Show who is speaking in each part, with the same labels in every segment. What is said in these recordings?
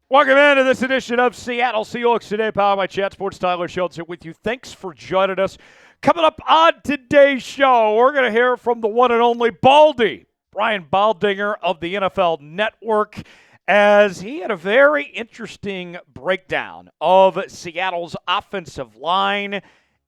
Speaker 1: Welcome into this edition of Seattle Seahawks Today, powered by Chat Sports. Tyler Schultz here with you. Thanks for joining us. Coming up on today's show, we're going to hear from the one and only Baldy, Brian Baldinger of the NFL Network, as he had a very interesting breakdown of Seattle's offensive line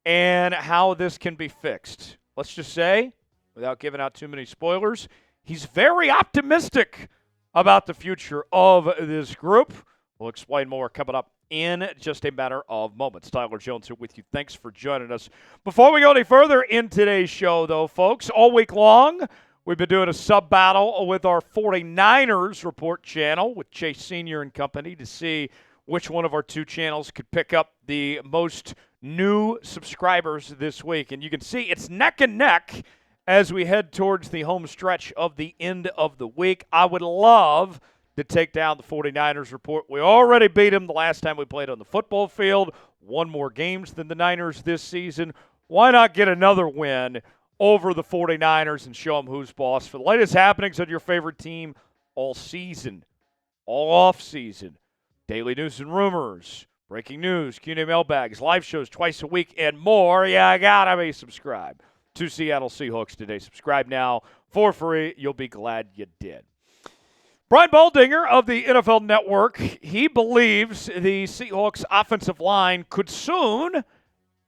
Speaker 1: and how this can be fixed. Let's just say, without giving out too many spoilers, he's very optimistic about the future of this group. We'll explain more coming up in just a matter of moments. Tyler Jones here with you. Thanks for joining us. Before we go any further in today's show, though, folks, all week long, we've been doing a sub-battle with our 49ers report channel with Chase Sr. and company to see which one of our two channels could pick up the most new subscribers this week. And you can see it's neck and neck as we head towards the home stretch of the end of the week. I would love to take down the 49ers report. We already beat them the last time we played on the football field. Won more games than the Niners this season. Why not get another win over the 49ers and show them who's boss? For the latest happenings on your favorite team all season, all off season, daily news and rumors, breaking news, Q&A mailbags, live shows twice a week, and more. Yeah, I gotta be subscribed to Seattle Seahawks Today. Subscribe now for free. You'll be glad you did. Brian Baldinger of the NFL Network, he believes the Seahawks offensive line could soon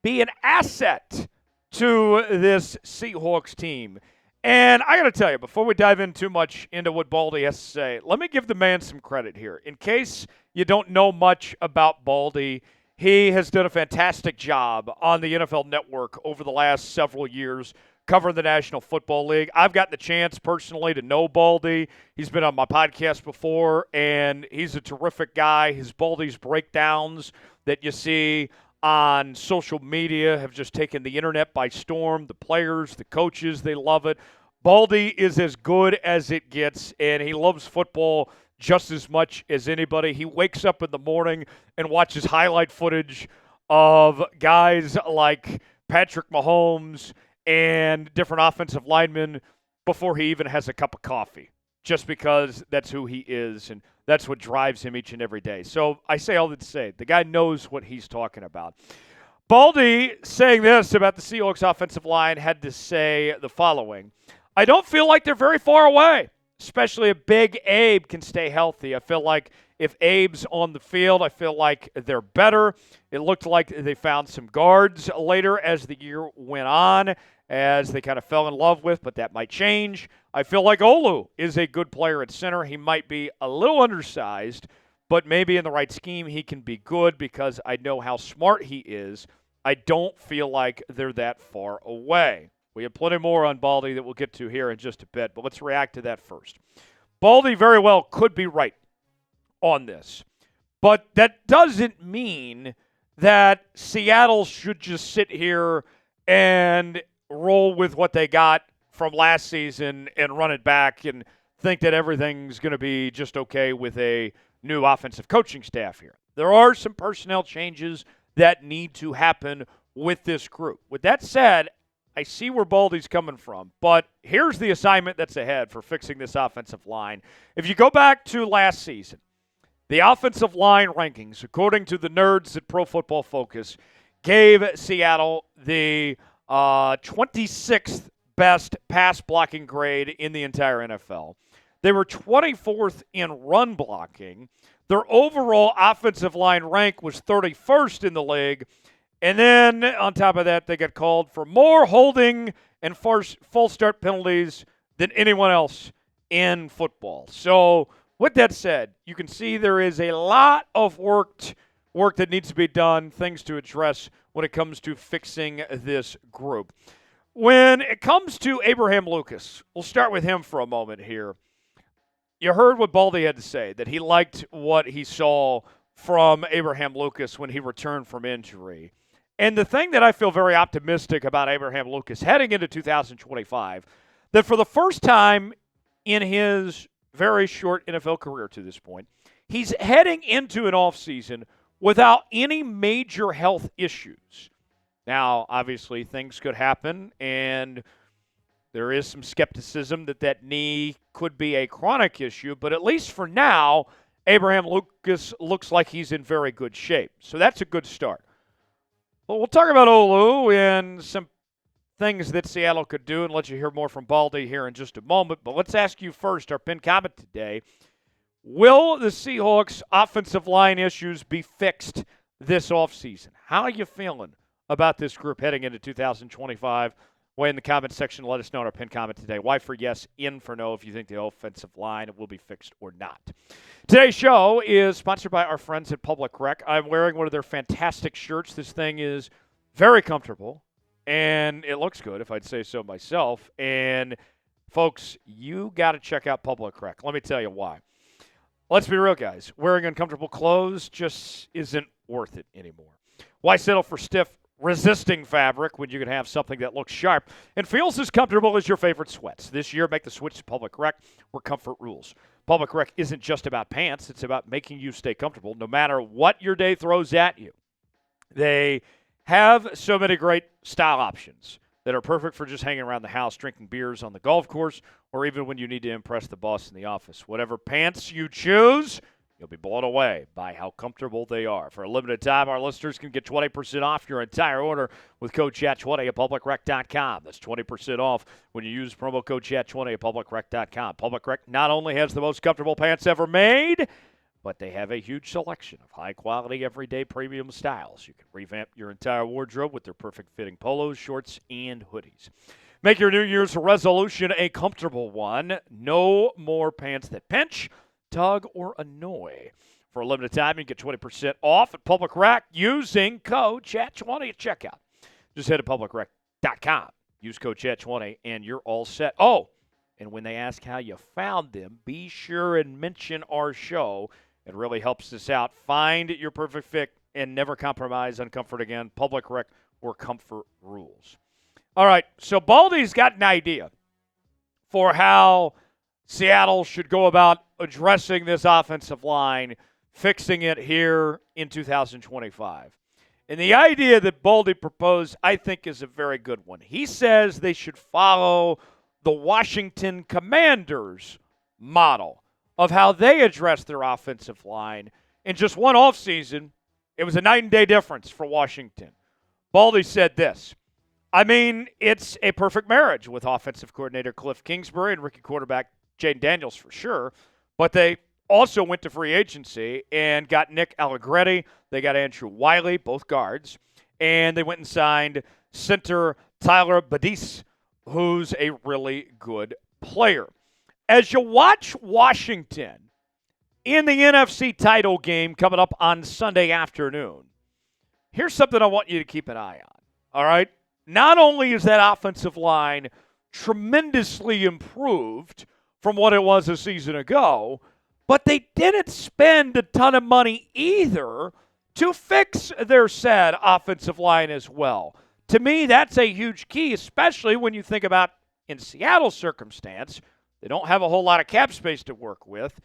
Speaker 1: be an asset to this Seahawks team. And I got to tell you, before we dive in too much into what Baldy has to say, let me give the man some credit here. In case you don't know much about Baldy, he has done a fantastic job on the NFL Network over the last several years covering the National Football League. I've gotten the chance personally to know Baldy. He's been on my podcast before, and he's a terrific guy. His Baldy's breakdowns that you see on social media have just taken the internet by storm. The players, the coaches, they love it. Baldy is as good as it gets, and he loves football just as much as anybody. He wakes up in the morning and watches highlight footage of guys like Patrick Mahomes and different offensive linemen before he even has a cup of coffee, just because that's who he is, and that's what drives him each and every day. So I say all that to say, the guy knows what he's talking about. Baldy, saying this about the Seahawks offensive line, had to say the following: I don't feel like they're very far away, especially if Big Abe can stay healthy. I feel like if Abe's on the field, I feel like they're better. It looked like they found some guards later as the year went on, as they kind of fell in love with, but that might change. I feel like Olu is a good player at center. He might be a little undersized, but maybe in the right scheme he can be good because I know how smart he is. I don't feel like they're that far away. We have plenty more on Baldy that we'll get to here in just a bit, but let's react to that first. Baldy very well could be right on this, but that doesn't mean that Seattle should just sit here and roll with what they got from last season and run it back and think that everything's going to be just okay with a new offensive coaching staff here. There are some personnel changes that need to happen with this group. With that said, I see where Baldy's coming from, but here's the assignment that's ahead for fixing this offensive line. If you go back to last season, the offensive line rankings, according to the nerds at Pro Football Focus, gave Seattle the 26th best pass blocking grade in the entire NFL. They were 24th in run blocking. Their overall offensive line rank was 31st in the league. And then on top of that, they got called for more holding and false start penalties than anyone else in football. So with that said, you can see there is a lot of work that needs to be done, things to address when it comes to fixing this group. When it comes to Abraham Lucas, we'll start with him for a moment here. You heard what Baldy had to say, that he liked what he saw from Abraham Lucas when he returned from injury. And the thing that I feel very optimistic about Abraham Lucas heading into 2025, that for the first time in his very short NFL career to this point, he's heading into an offseason without any major health issues. Now, obviously, things could happen, and there is some skepticism that that knee could be a chronic issue, but at least for now, Abraham Lucas looks like he's in very good shape. So that's a good start. Well, we'll talk about Olu and some things that Seattle could do and let you hear more from Baldy here in just a moment. But let's ask you first, our pinned comment today. Will the Seahawks' offensive line issues be fixed this offseason? How are you feeling about this group heading into 2025? Weigh in the comment section. Let us know in our pinned comment today. Y for yes, in for no if you think the offensive line will be fixed or not. Today's show is sponsored by our friends at Public Rec. I'm wearing one of their fantastic shirts. This thing is very comfortable, and it looks good, if I'd say so myself. And, folks, you got to check out Public Rec. Let me tell you why. Let's be real, guys. Wearing uncomfortable clothes just isn't worth it anymore. Why settle for stiff, resisting fabric when you can have something that looks sharp and feels as comfortable as your favorite sweats? This year, make the switch to Public Rec, where comfort rules. Public Rec isn't just about pants. It's about making you stay comfortable no matter what your day throws at you. They have so many great style options that are perfect for just hanging around the house, drinking beers on the golf course, or even when you need to impress the boss in the office. Whatever pants you choose, you'll be blown away by how comfortable they are. For a limited time, our listeners can get 20% off your entire order with code CHAT20 at publicrec.com. That's 20% off when you use promo code CHAT20 at publicrec.com. Public Rec not only has the most comfortable pants ever made, but they have a huge selection of high-quality, everyday premium styles. You can revamp your entire wardrobe with their perfect-fitting polos, shorts, and hoodies. Make your New Year's resolution a comfortable one. No more pants that pinch, tug, or annoy. For a limited time, you can get 20% off at Public Rec using code CHAT20 at checkout. Just head to publicrec.com. Use code CHAT20, and you're all set. Oh, and when they ask how you found them, be sure and mention our show. It really helps us out. Find your perfect fit and never compromise on comfort again. Public Rec, where comfort rules. All right, so Baldy's got an idea for how Seattle should go about addressing this offensive line, fixing it here in 2025. And the idea that Baldy proposed, I think, is a very good one. He says they should follow the Washington Commanders model of how they address their offensive line. In just one offseason, it was a night and day difference for Washington. Baldy said this: I mean, it's a perfect marriage with offensive coordinator Cliff Kingsbury and rookie quarterback Jaden Daniels for sure, but they also went to free agency and got Nick Allegretti. They got Andrew Wiley, both guards, and they went and signed center Tyler Badis, who's a really good player. As you watch Washington in the NFC title game coming up on Sunday afternoon, here's something I want you to keep an eye on, all right? Not only is that offensive line tremendously improved from what it was a season ago, but they didn't spend a ton of money either to fix their said offensive line as well. To me, that's a huge key, especially when you think about in Seattle's circumstance, they don't have a whole lot of cap space to work with.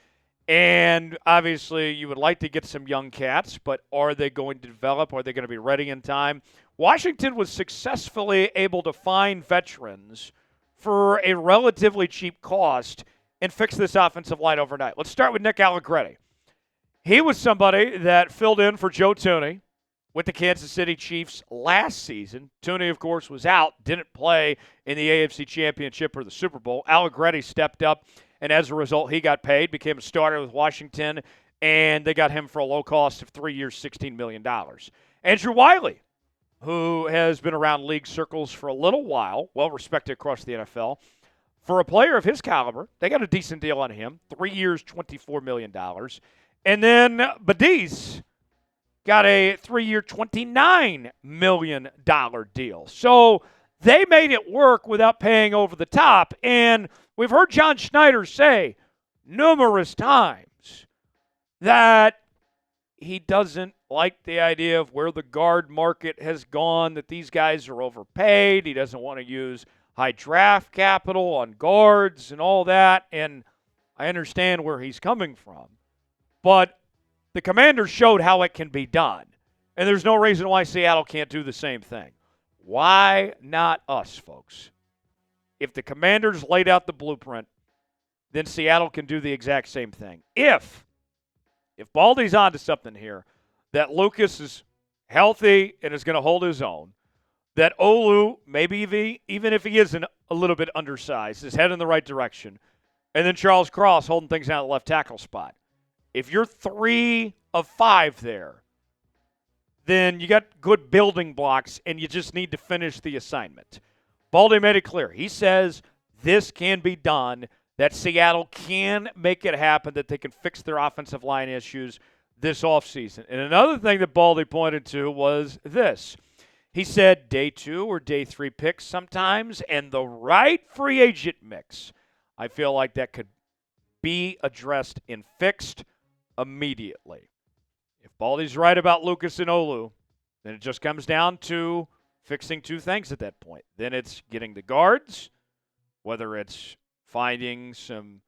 Speaker 1: And obviously, you would like to get some young cats, but are they going to develop? Are they going to be ready in time? Washington was successfully able to find veterans for a relatively cheap cost and fix this offensive line overnight. Let's start with Nick Allegretti. He was somebody that filled in for Joe Thuney with the Kansas City Chiefs last season. Thuney, of course, was out, didn't play in the AFC Championship or the Super Bowl. Allegretti stepped up, and as a result, he got paid, became a starter with Washington, and they got him for a low cost of 3 years, $16 million. Andrew Wiley, who has been around league circles for a little while, well-respected across the NFL. For a player of his caliber, they got a decent deal on him, 3 years, $24 million. And then Badis got a 3-year, $29 million deal. So they made it work without paying over the top. And we've heard John Schneider say numerous times that he doesn't like the idea of where the guard market has gone, that these guys are overpaid. He doesn't want to use high draft capital on guards and all that. And I understand where he's coming from. But the Commanders showed how it can be done. And there's no reason why Seattle can't do the same thing. Why not us, folks? If the Commanders laid out the blueprint, then Seattle can do the exact same thing. If if Baldy's onto something here, that Lucas is healthy and is going to hold his own, that Olu, maybe even if he isn't a little bit undersized, is heading in the right direction, and then Charles Cross holding things down at the left tackle spot. If you're 3 of 5 there, then you got good building blocks, and you just need to finish the assignment. Baldy made it clear. He says this can be done, that Seattle can make it happen, that they can fix their offensive line issues this offseason. And another thing that Baldy pointed to was this. He said day 2 or day 3 picks sometimes, and the right free agent mix. I feel like that could be addressed and fixed immediately. If Baldy's right about Lucas and Olu, then it just comes down to fixing 2 things at that point. Then it's getting the guards, whether it's finding some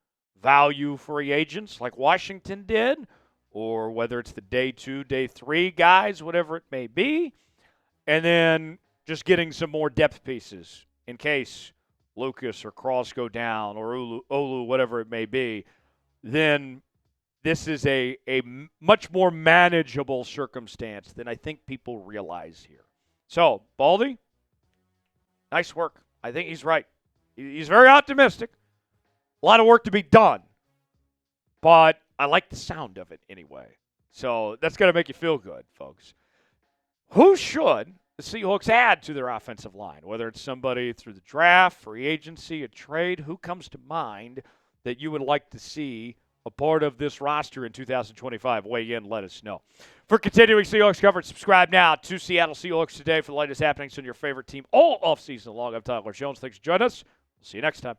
Speaker 1: value free agents like Washington did, or whether it's the day 2, day 3 guys, whatever it may be, and then just getting some more depth pieces in case Lucas or Cross go down, or Olu, whatever it may be. Then this is a much more manageable circumstance than I think people realize here. So, Baldy, nice work. I think he's right. He's very optimistic. A lot of work to be done. But I like the sound of it anyway. So that's going to make you feel good, folks. Who should the Seahawks add to their offensive line? Whether it's somebody through the draft, free agency, a trade, who comes to mind that you would like to see a part of this roster in 2025? Weigh in, let us know. For continuing Seahawks coverage, subscribe now to Seattle Seahawks Today for the latest happenings on your favorite team all offseason long. I'm Tyler Jones. Thanks for joining us. We'll see you next time.